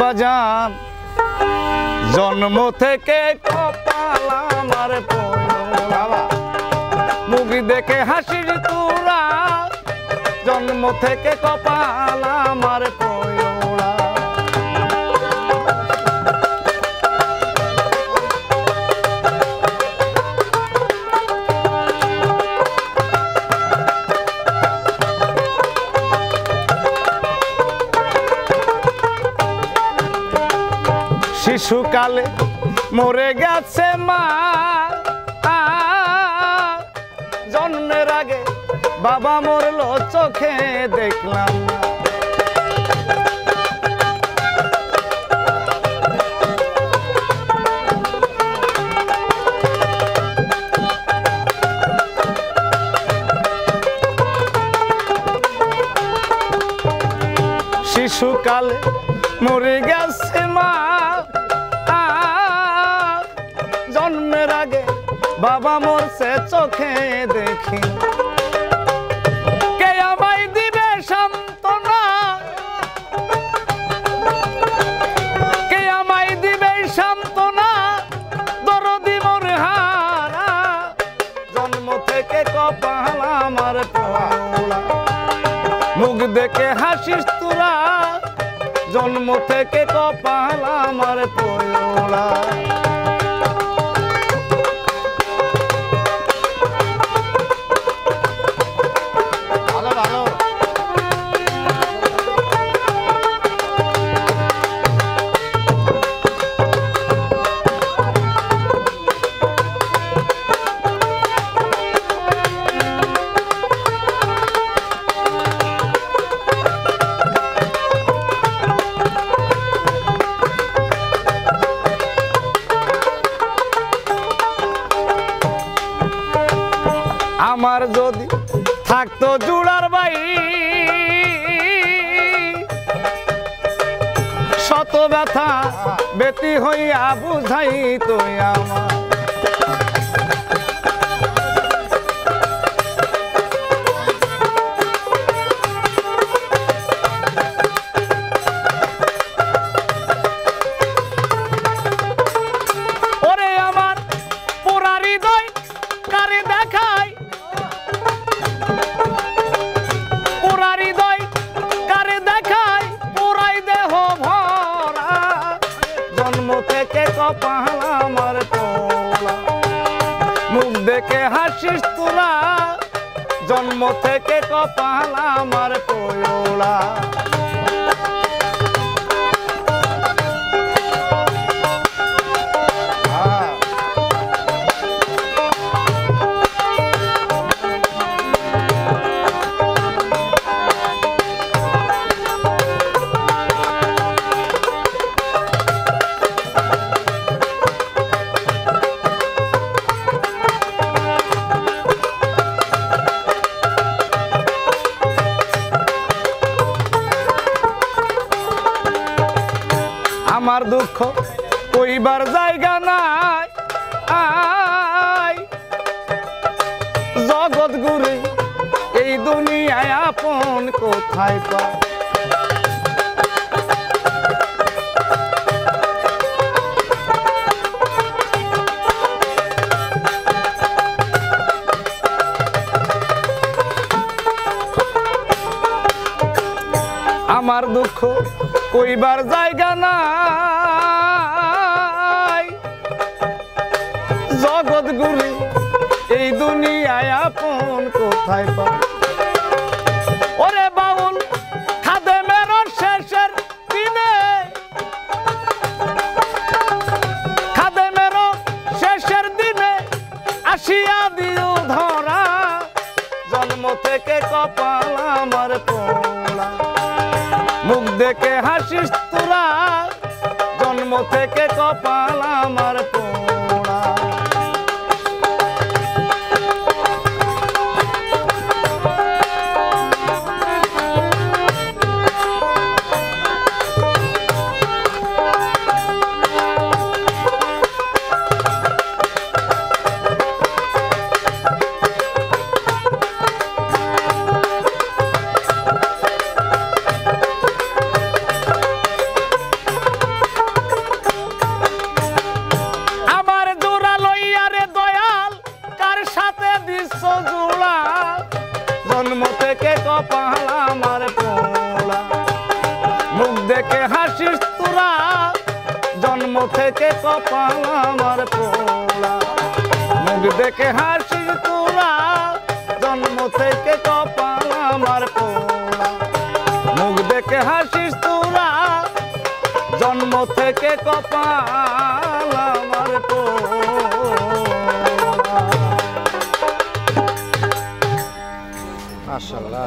বাজান জন্ম থেকে কপাল আমার পোড়া মুখ দেখে হাসিস তোরা জন্ম থেকে কপাল আমার পোড়া শিশুকালে মরে গেছে মা জন্মের আগে বাবা মরলো চোখে দেখলাম না শিশুকালে মরে গেছে মা জন্মের আগে বাবা মরছে চোখে দেখি কে আমায় দিবে সান্ত্বনা কে আমায় দিবে সান্ত্বনা দরদি মোর হারা জন্ম থেকে কপাল আমার পোড়া মুখ দেখে হাসিস তোরা জন্ম থেকে কপাল আমার পোড়া আমার যদি থাকতো জুড়ার বাই শত ব্যথা বেতি হইয়া বুঝাই তো আমার ওরে আমার পোড়া হৃদয় কারে দেখায় থেকে কপাল আমার পোড়া মুখ দেখে হাসিস তোরা জন্ম থেকে কপাল আমার পোড়া আমার দুঃখ কইবার জায়গা নাই জগৎ ঘুরে এই দুনিয়ায় আপন কোথায় পায় আমার দুঃখ কইবার জায়গা নাই জগৎ ঘুরে এই দুনিয়ায় আপন কোথায় পায় ওরে বাউল খাদেমের শেষের দিনে খাদেমের শেষের দিনে আসিয়া দিও ধরা জন্ম থেকে কপাল আমার পোড়া মুখ দেখে হাসিস তোরা জন্ম থেকে কপাল আমার পোড়া থেকে কপাল আমার পোড়া মুখ দেখে হাসিস তোরা জন্ম থেকে কপাল আমার পোড়া মুখ দেখে হাসিস তোরা জন্ম থেকে কপাল আমার পোড়া মুখ দেখে হাসিস তোরা জন্ম থেকে কপাল আমার পোড়া। মাশাআল্লাহ।